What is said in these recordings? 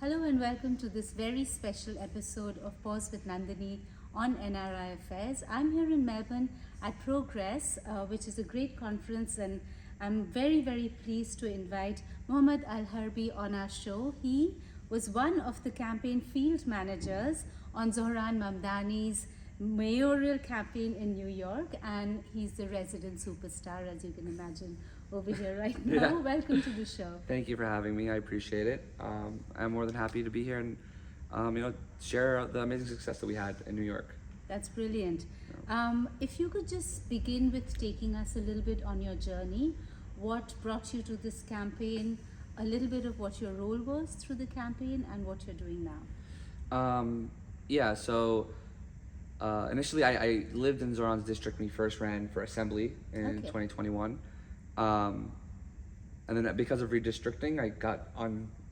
Hello and welcome to this very special episode of Pause with Nandini on NRI Affairs. I'm here in Melbourne at Progress, which is a great conference, and I'm very pleased to invite Mohamed Alharbi on our show. He was one of the campaign field managers on Zohran Mamdani's mayoral campaign in New York, and he's the resident superstar, as you can imagine, over here right now. Yeah. Welcome to the show. Thank you for having me. I appreciate it. I'm more than happy to be here and share the amazing success that we had in New York. That's brilliant. If you could just begin with taking us a little bit on your journey, what brought you to this campaign, a little bit of what your role was through the campaign and what you're doing now. Initially I lived in Zohran's district when he first ran for assembly in 2021. And then because of redistricting,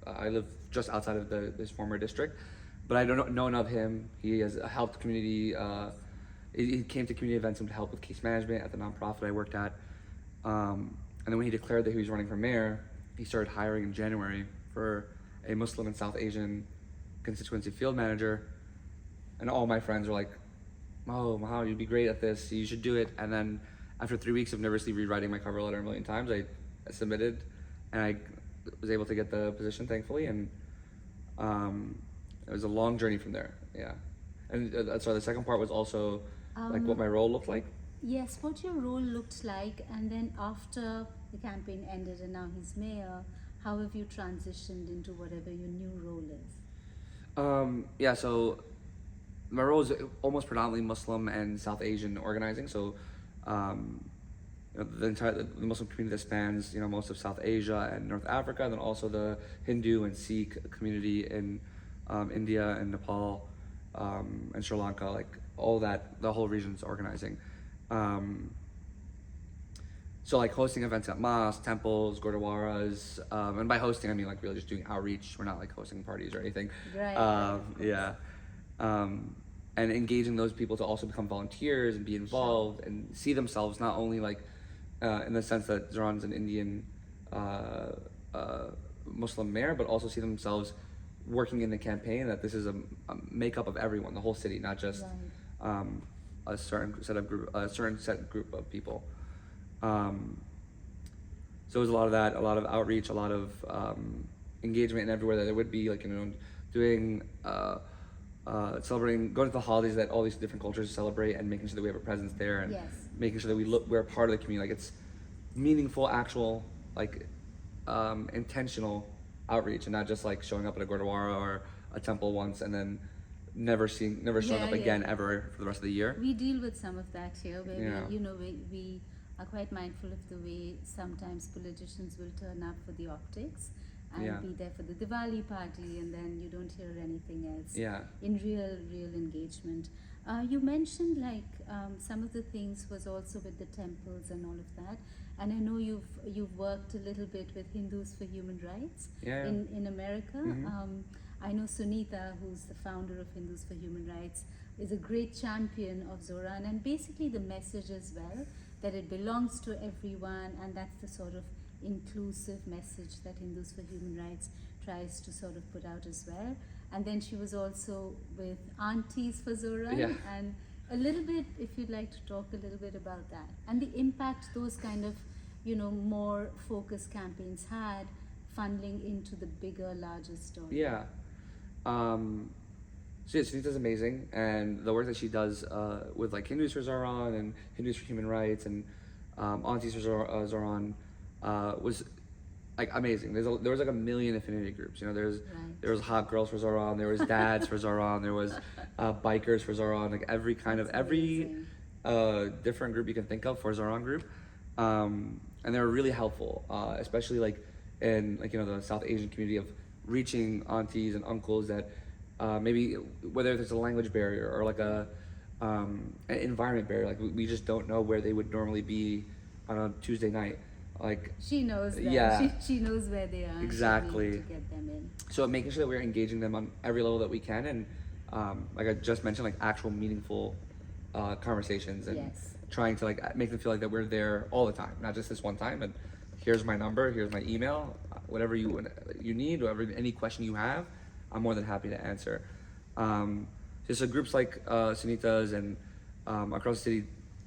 I live just outside of this former district, but I don't know of him. He has helped community, he came to community events and helped with case management at the nonprofit I worked at. And then when he declared that he was running for mayor, he started hiring in January for a Muslim and South Asian constituency field manager. And all my friends were like, "Oh, wow, you'd be great at this. You should do it." And then after 3 weeks of nervously rewriting my cover letter a million times, I submitted, and I was able to get the position, thankfully. And it was a long journey from there. Yeah. And so the second part was also like what my role looked like. Yes, what your role looked like, and then after the campaign ended and now he's mayor, how have you transitioned into whatever your new role is? So my role is almost predominantly Muslim and South Asian organizing. So the Muslim community that spans most of South Asia and North Africa, and then also the Hindu and Sikh community in India and Nepal and Sri Lanka, like all that, the whole region's organizing. So like hosting events at mosques, temples, gurdwaras, and by hosting I mean like really just doing outreach. We're not like hosting parties or anything. Right. And engaging those people to also become volunteers and be involved and see themselves not only like in the sense that Zohran's an Indian Muslim mayor, but also see themselves working in the campaign, that this is a makeup of everyone, the whole city, not just a certain set group of people. So it was a lot of that, a lot of outreach, a lot of engagement, and everywhere that there would be, like doing celebrating, going to the holidays that all these different cultures celebrate, and making sure that we have a presence there, and making sure that we're part of the community, like it's meaningful, actual, like intentional outreach, and not just like showing up at a gurdwara or a temple once and then never showing up again ever for the rest of the year. We deal with some of that here, where we are quite mindful of the way sometimes politicians will turn up for the optics and be there for the Diwali party, and then you don't hear anything else. In real engagement. You mentioned some of the things was also with the temples and all of that, and I know you've worked a little bit with Hindus for Human Rights in America. I know Sunita, who's the founder of Hindus for Human Rights, is a great champion of Zohran, and basically the message as well, that it belongs to everyone, and that's the sort of inclusive message that Hindus for Human Rights tries to sort of put out as well. And then she was also with Aunties for Zohran, and a little bit, if you'd like to talk a little bit about that and the impact those kind of more focused campaigns had, funneling into the bigger, larger story. Sunita's amazing, and the work that she does with like Hindus for Zohran and Hindus for Human Rights and Aunties for Zohran was like amazing. There was like a million affinity groups. There was hot girls for Zohran, there was dads for Zohran, there was bikers for Zohran, like every different group you can think of for Zohran group, and they were really helpful, especially like in the South Asian community, of reaching aunties and uncles that maybe whether there's a language barrier or like an environment barrier, like we just don't know where they would normally be on a Tuesday night. Like she knows that. She knows where they are. Exactly. To get them in. So making sure that we're engaging them on every level that we can, and like I just mentioned, like actual meaningful conversations, and trying to like make them feel like that we're there all the time, not just this one time. And here's my number, here's my email, whatever you need, whatever any question you have, I'm more than happy to answer. So groups like Sunitas and across the city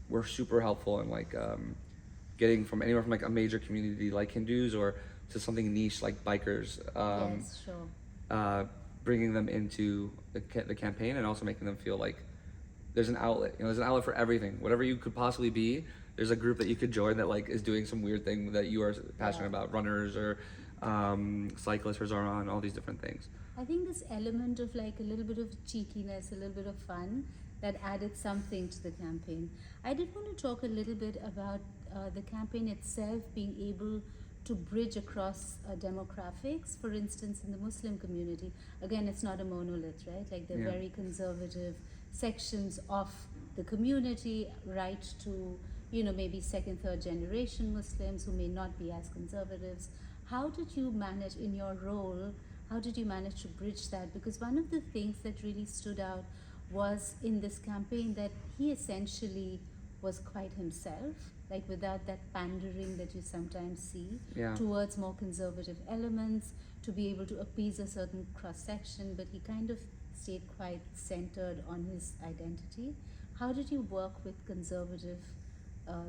were super helpful in like getting from anywhere from like a major community like Hindus or to something niche like bikers. Yes, sure. Bringing them into the campaign and also making them feel like there's an outlet. There's an outlet for everything. Whatever you could possibly be, there's a group that you could join that like is doing some weird thing that you are passionate about. Runners or cyclists or Zohran, all these different things. I think this element of like a little bit of cheekiness, a little bit of fun, that added something to the campaign. I did want to talk a little bit about the campaign itself being able to bridge across demographics. For instance, in the Muslim community, again, it's not a monolith, right? Like they're very conservative sections of the community, right to, maybe second, third generation Muslims who may not be as conservatives. How did you manage in your role? How did you manage to bridge that? Because one of the things that really stood out was in this campaign that he essentially was quite himself, like without that pandering that you sometimes see towards more conservative elements to be able to appease a certain cross-section, but he kind of stayed quite centered on his identity. How did you work with conservative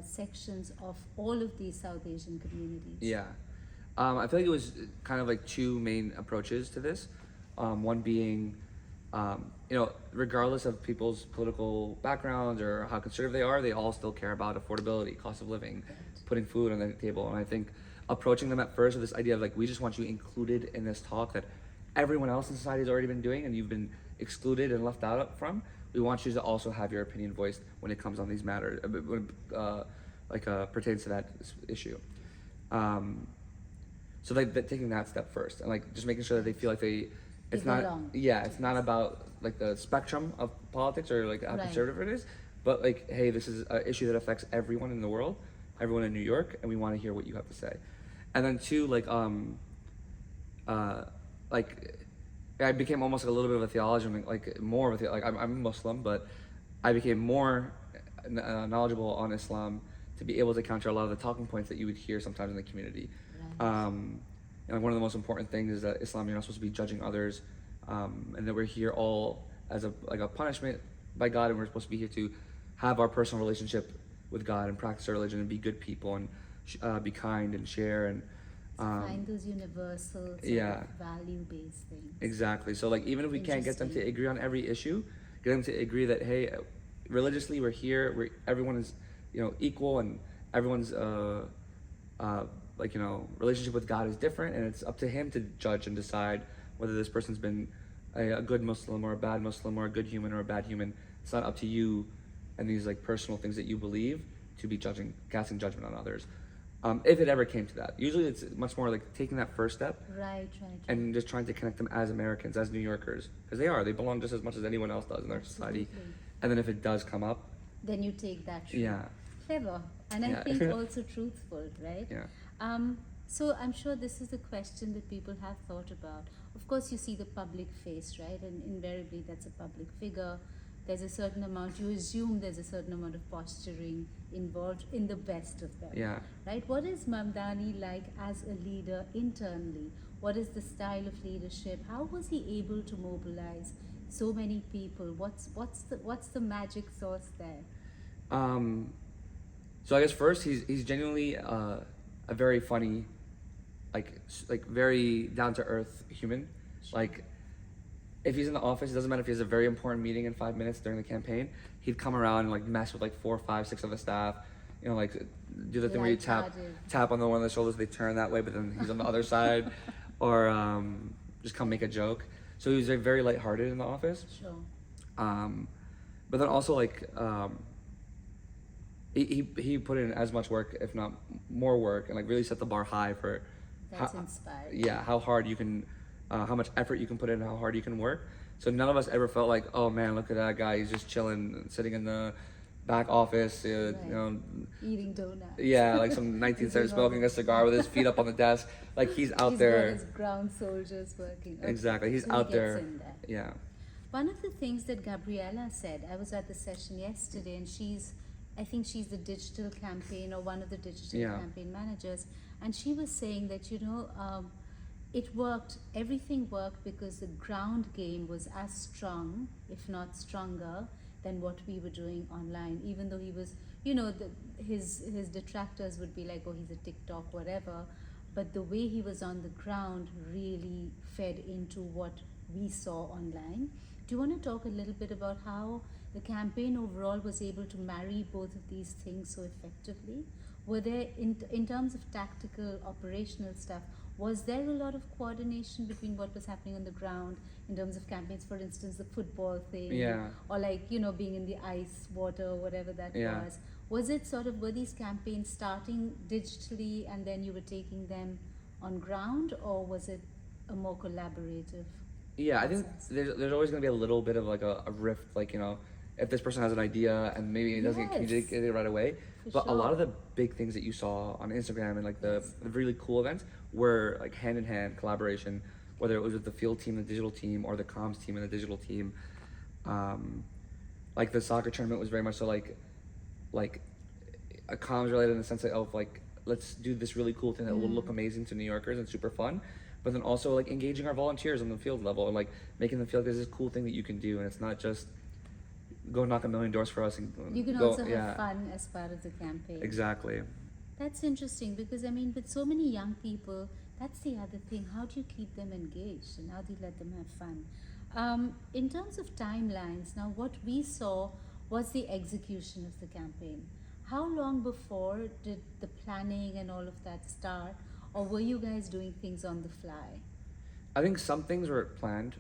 sections of all of these South Asian communities? Yeah. I feel like it was kind of like two main approaches to this. One being, regardless of people's political backgrounds or how conservative they are, they all still care about affordability, cost of living, putting food on the table. And I think approaching them at first with this idea of like, we just want you included in this talk that everyone else in society has already been doing and you've been excluded and left out from. We want you to also have your opinion voiced when it comes on these matters, pertains to that issue. So like taking that step first and like just making sure that they feel like it's not about like the spectrum of politics or like how conservative it is, but like, hey, this is an issue that affects everyone in the world, everyone in New York, and we want to hear what you have to say. And then two, I became almost like a little bit of a theologian, like more of a I'm Muslim, but I became more knowledgeable on Islam to be able to counter a lot of the talking points that you would hear sometimes in the community. And one of the most important things is that Islam, you're not supposed to be judging others, and that we're here all as a punishment by God, and we're supposed to be here to have our personal relationship with God and practice our religion and be good people and be kind and share and find those universal value-based things. Exactly. So like even if we can't get them to agree on every issue, get them to agree that hey, religiously we're here, everyone is equal and everyone's relationship with God is different, and it's up to him to judge and decide whether this person's been a good Muslim or a bad Muslim or a good human or a bad human. It's not up to you and these like personal things that you believe to be casting judgment on others. If it ever came to that. Usually it's much more like taking that first step right. and just trying to connect them as Americans, as New Yorkers, because they belong just as much as anyone else does in their society. And then if it does come up, then you take that route. Yeah. Clever. And I think also truthful, right? Yeah. So I'm sure this is a question that people have thought about. Of course, you see the public face, right? And invariably, that's a public figure. There's a certain amount, you assume there's a certain amount of posturing involved in the best of them. Yeah. Right? What is Mamdani like as a leader internally? What is the style of leadership? How was he able to mobilize so many people? What's the magic sauce there? So I guess first, he's genuinely a very funny, like very down to earth human. Sure. Like, if he's in the office, it doesn't matter if he has a very important meeting in 5 minutes during the campaign, he'd come around and like mess with like 4, 5, 6 of the staff, like do the thing where you tap on the one of the shoulders, they turn that way, but then he's on the other side, or just come make a joke. So he was very lighthearted in the office. Sure. But then also like he put in as much work, if not more work, and like really set the bar high for That's inspiring. Yeah, how hard you can. How much effort you can put in, how hard you can work. So none of us ever felt like, oh man, look at that guy, he's just chilling, sitting in the back office, eating donuts. Yeah, like some 19th century smoking a cigar with his feet up on the desk. Like he's out there. He's got his ground soldiers working. Okay. Exactly, he's out there. Yeah. One of the things that Gabriella said, I was at the session yesterday, and I think she's the digital campaign or one of the digital campaign managers, and she was saying that it worked, everything worked because the ground game was as strong, if not stronger, than what we were doing online. Even though he was, his detractors would be like, oh, he's a TikTok, whatever. But the way he was on the ground really fed into what we saw online. Do you want to talk a little bit about how the campaign overall was able to marry both of these things so effectively? Were there, in terms of tactical, operational stuff, was there a lot of coordination between what was happening on the ground in terms of campaigns, for instance, the football thing, or like, being in the ice, water, whatever that was? Was it sort of, were these campaigns starting digitally and then you were taking them on ground, or was it a more collaborative Yeah, process? I think there's always going to be a little bit of like a rift, like, if this person has an idea and maybe it doesn't communicate it right away. But a lot of the big things that you saw on Instagram and like the really cool events were like hand in hand collaboration, whether it was with the field team, the digital team, or the comms team and the digital team. Like the soccer tournament was very much so like a comms related in the sense of like, let's do this really cool thing that will look amazing to New Yorkers and super fun. But then also like engaging our volunteers on the field level and like making them feel like there's this cool thing that you can do, and it's not just go knock a million doors for us and you can also have fun as part of the campaign. Exactly. That's interesting, because I mean, with so many young people, that's the other thing. How do you keep them engaged and how do you let them have fun? In terms of timelines, now what we saw was the execution of the campaign. How long before did the planning and all of that start, or were you guys doing things on the fly? I think some things were planned,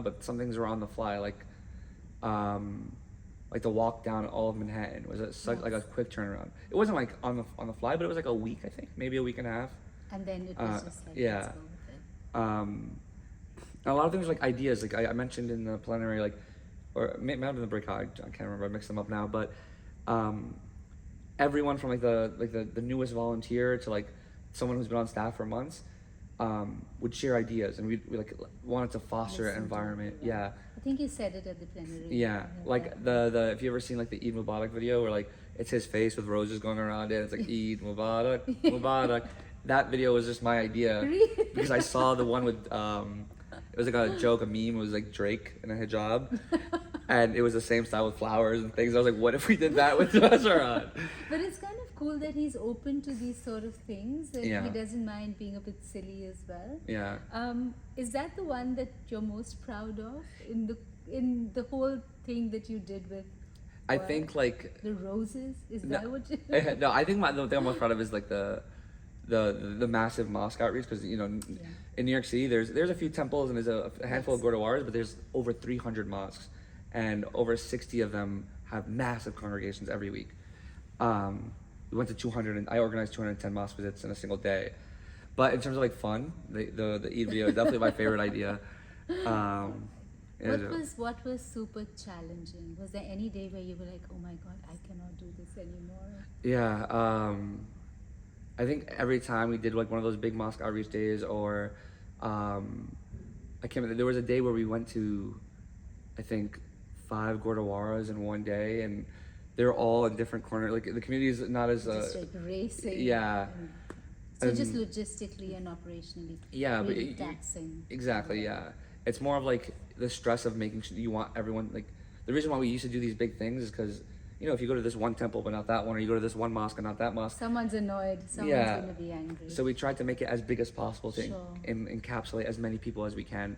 but some things were on the fly. Like the walk down all of Manhattan was like a quick turnaround. It wasn't like on the fly, but it was like a week, I think, maybe a week and a half. And then it was just like, let's go with it. A lot of things were like ideas, like I mentioned in the plenary, like, or it might have been the breakout. I can't remember. I mixed them up now, but everyone from like the newest volunteer to like someone who's been on staff for months would share ideas, and we like wanted to foster an environment. Yeah. I think you said it at the plenary. Yeah, like the if you ever seen like the Eid Mubarak video where like it's his face with roses going around it, it's like Eid Mubarak, Mubarak. That video was just my idea because I saw the one with it was like a joke, a meme. It was like Drake in a hijab, and it was the same style with flowers and things. I was like, what if we did that with the restaurant? But it's kind of cool that he's open to these sort of things, that he doesn't mind being a bit silly as well. Yeah. Is that the one that you're most proud of in the whole thing that you did with? I think like the roses. Is that what you? No, I think the thing I'm most proud of is like the massive mosque outreach, because in New York City there's a few temples and there's a handful of gurdwaras, but there's over 300 mosques, and over 60 of them have massive congregations every week. We went to 200, and I organized 210 mosque visits in a single day. But in terms of like fun, the Eid video is definitely my favorite idea. What was super challenging? Was there any day where you were like, oh my god, I cannot do this anymore? Yeah. I think every time we did like one of those big mosque outreach days, or I can't remember, there was a day where we went to, I think, 5 gurdwaras in one day, and they're all in different corners. Like the community is not as just like racing. Yeah. So just logistically and operationally. Yeah, really taxing. Exactly. Yeah. It's more of like the stress of making sure you want everyone, like the reason why we used to do these big things is because if you go to this one temple but not that one, or you go to this one mosque and not that mosque, someone's annoyed, someone's going to be angry. So we tried to make it as big as possible to encapsulate as many people as we can.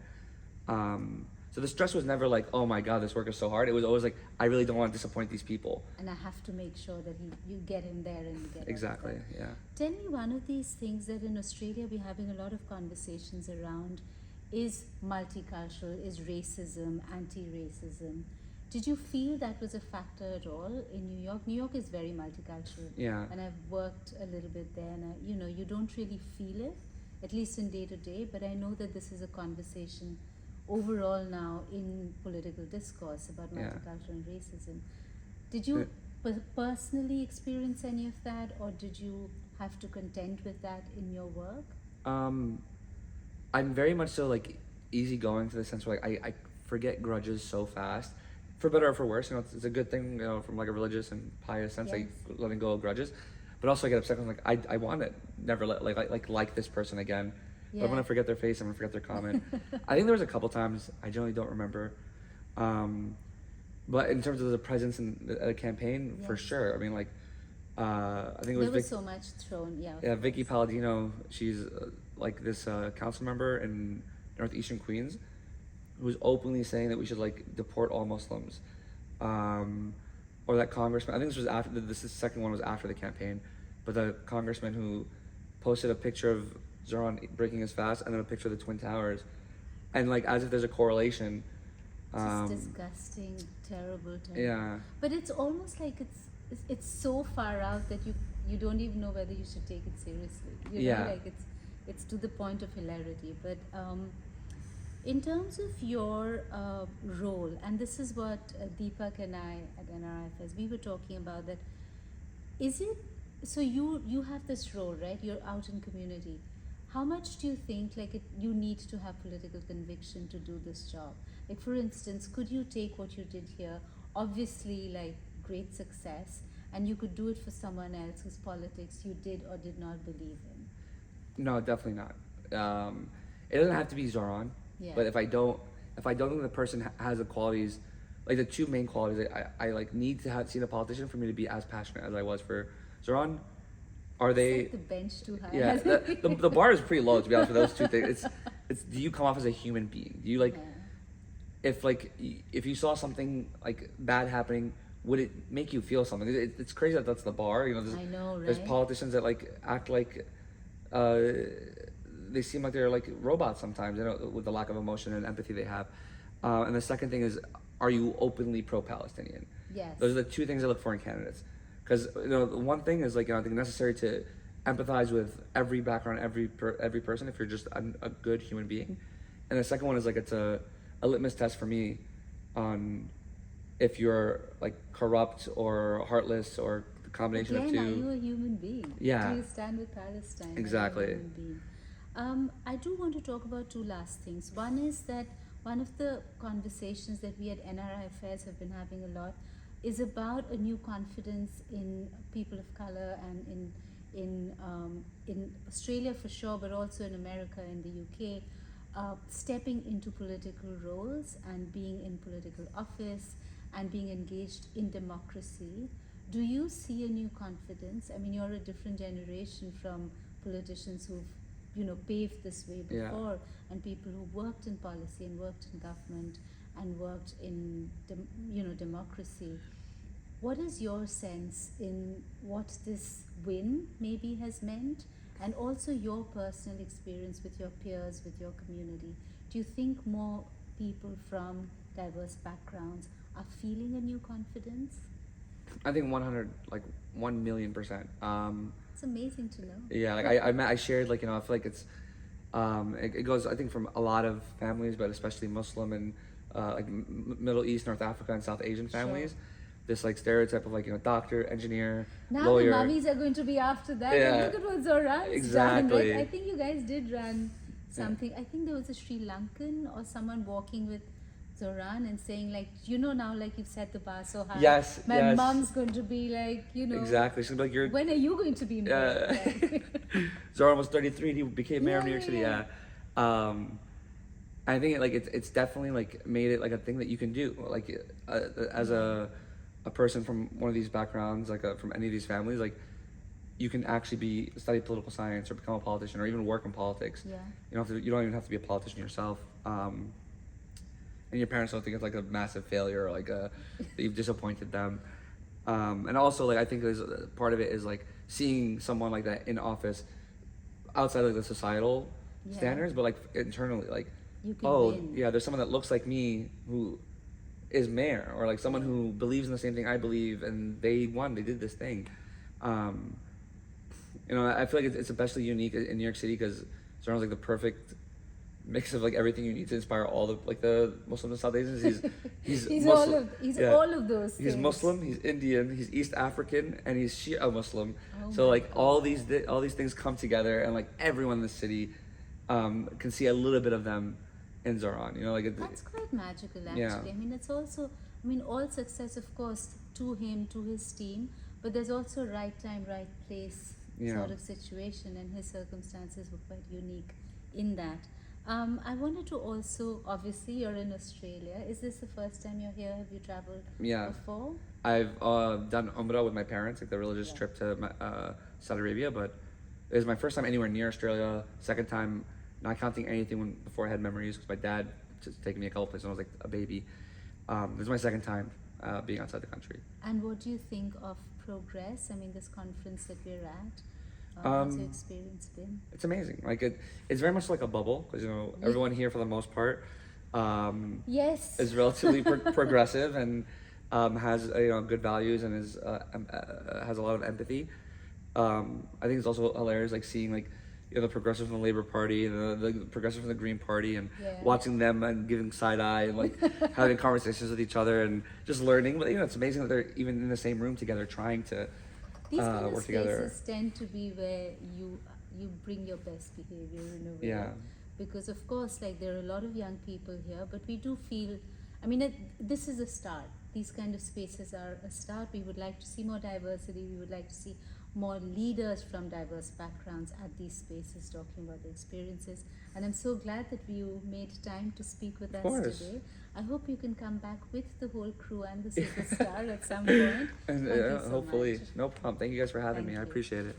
So the stress was never like, oh my god, this work is so hard. It was always like, I really don't want to disappoint these people, and I have to make sure that you get him there and you get exactly. Yeah. Tell me, one of these things that in Australia we're having a lot of conversations around is multicultural, is racism, anti-racism. Did you feel that was a factor at all in New York? New York is very multicultural. Yeah. And I've worked a little bit there, and you don't really feel it, at least in day to day, but I know that this is a conversation overall now in political discourse about multicultural and racism. Did you personally experience any of that, or did you have to contend with that in your work? I'm very much so like easygoing, to the sense where like I forget grudges so fast, for better or for worse. It's a good thing, from like a religious and pious sense, like letting go of grudges. But also I get upset. I'm like, I want to never like this person again. But I'm gonna forget their face. I'm gonna forget their comment. I think there was a couple times I generally don't remember. But in terms of the presence in the campaign, for sure. I mean, like, I think it was there was so much thrown. Yeah, Vicky Palladino. She's like this council member in northeastern Queens, who was openly saying that we should like deport all Muslims. Or that congressman. I think this was after. This second one was after the campaign, but the congressman who posted a picture of Zohran breaking his fast and then a picture of the Twin Towers, and like as if there's a correlation. Just disgusting, terrible. Yeah. But it's almost like it's so far out that you don't even know whether you should take it seriously. You know, like it's to the point of hilarity. But in terms of your role, and this is what Deepak and I at NRIFS, we were talking about that. Is it so? You have this role, right? You're out in community. How much do you think you need to have political conviction to do this job? Like, for instance, could you take what you did here, obviously like great success, and you could do it for someone else whose politics you did or did not believe in? No, definitely not. It doesn't have to be Zohran, but if I don't think the person has the qualities, like the two main qualities I like need to have seen a politician for me to be as passionate as I was for Zohran. Are they set the bench too high? Yeah, the bar is pretty low, to be honest with those two things. It's do you come off as a human being? Do you like if you saw something like bad happening, would it make you feel something? It's crazy that that's the bar. You know, I know, right? There's politicians that like act like they seem like they're like robots sometimes, you know, with the lack of emotion and empathy they have. And the second thing is, are you openly pro-Palestinian? Yes. Those are the two things I look for in candidates. Because the one thing is like I think necessary to empathize with every background, every person if you're just a good human being, and the second one is like it's a litmus test for me on if you're like corrupt or heartless or the combination of two. Are you a human being? Yeah. Do you stand with Palestine? Exactly. I do want to talk about two last things. One is that one of the conversations that we at NRI Affairs have been having a lot is about a new confidence in people of color and in Australia for sure, but also in America and the UK, stepping into political roles and being in political office and being engaged in democracy. Do you see a new confidence? I mean, you're a different generation from politicians who've paved this way before, and people who worked in policy and worked in government and worked in democracy. What is your sense in what this win maybe has meant, and also your personal experience with your peers, with your community? Do you think more people from diverse backgrounds are feeling a new confidence? I think 1,000,000%. It's amazing to know. Yeah, like I shared, like, I feel like it's it goes, I think, from a lot of families, but especially Muslim and like Middle East, North Africa, and South Asian families. Sure. This like stereotype of like doctor, engineer, now lawyer. The mummies are going to be after that. Yeah. And look at what Zohran's exactly. done. Right? I think you guys did run something. I think there was a Sri Lankan or someone walking with Zohran and saying like, now like you've set the bar so high. Yes. My mom's going to be like, Exactly. She's like, when are you going to be mayor? Zohran was 33. He became mayor of New York City. Yeah. I think it's definitely like made it like a thing that you can do. Like as a person from one of these backgrounds, like from any of these families, like you can actually study political science or become a politician or even work in politics. Yeah. You don't even have to be a politician yourself. And your parents don't think it's like a massive failure or like that you've disappointed them. And also like I think there's part of it is like seeing someone like that in office outside of like the societal standards, but like internally, like win. There's someone that looks like me who is mayor, or like someone who believes in the same thing I believe, and they did this thing. I feel like it's especially unique in New York City because Zohran's like the perfect mix of like everything you need to inspire all the Muslims and South Asians. He's Muslim. All of those things. He's Muslim, he's Indian, he's East African, and he's Shia Muslim. So like all these things come together, and like everyone in the city can see a little bit of them in Zohran. That's quite magical actually. Yeah. I mean, it's also, all success of course to him, to his team, but there's also right time, right place sort of situation, and his circumstances were quite unique in that. I wanted to also, obviously, you're in Australia. Is this the first time you're here? Have you traveled before? I've done Umrah with my parents, like the religious trip to Saudi Arabia, but it was my first time anywhere near Australia. Second time, not counting anything before I had memories, because my dad just taken me a couple places when I was like a baby. This is my second time being outside the country. And what do you think of progress? I mean, this conference that we're at. What's your experience been? It's amazing. Like it's very much like a bubble, because everyone here for the most part is relatively progressive and has good values and is has a lot of empathy. I think it's also hilarious, like seeing like the progressives from the Labour Party and the progressives from the Green Party, and watching them and giving side eye and like having conversations with each other and just learning. But it's amazing that they're even in the same room together trying to. These kind of spaces tend to be where you bring your best behavior in a way. Yeah. Because of course, like there are a lot of young people here, but we do feel, I mean, this is a start. These kind of spaces are a start. We would like to see more diversity. We would like to see more leaders from diverse backgrounds at these spaces talking about their experiences. And I'm so glad that you made time to speak with us today. I hope you can come back with the whole crew and the superstar at some point. And hopefully. No problem. Thank you guys for having me. I appreciate it.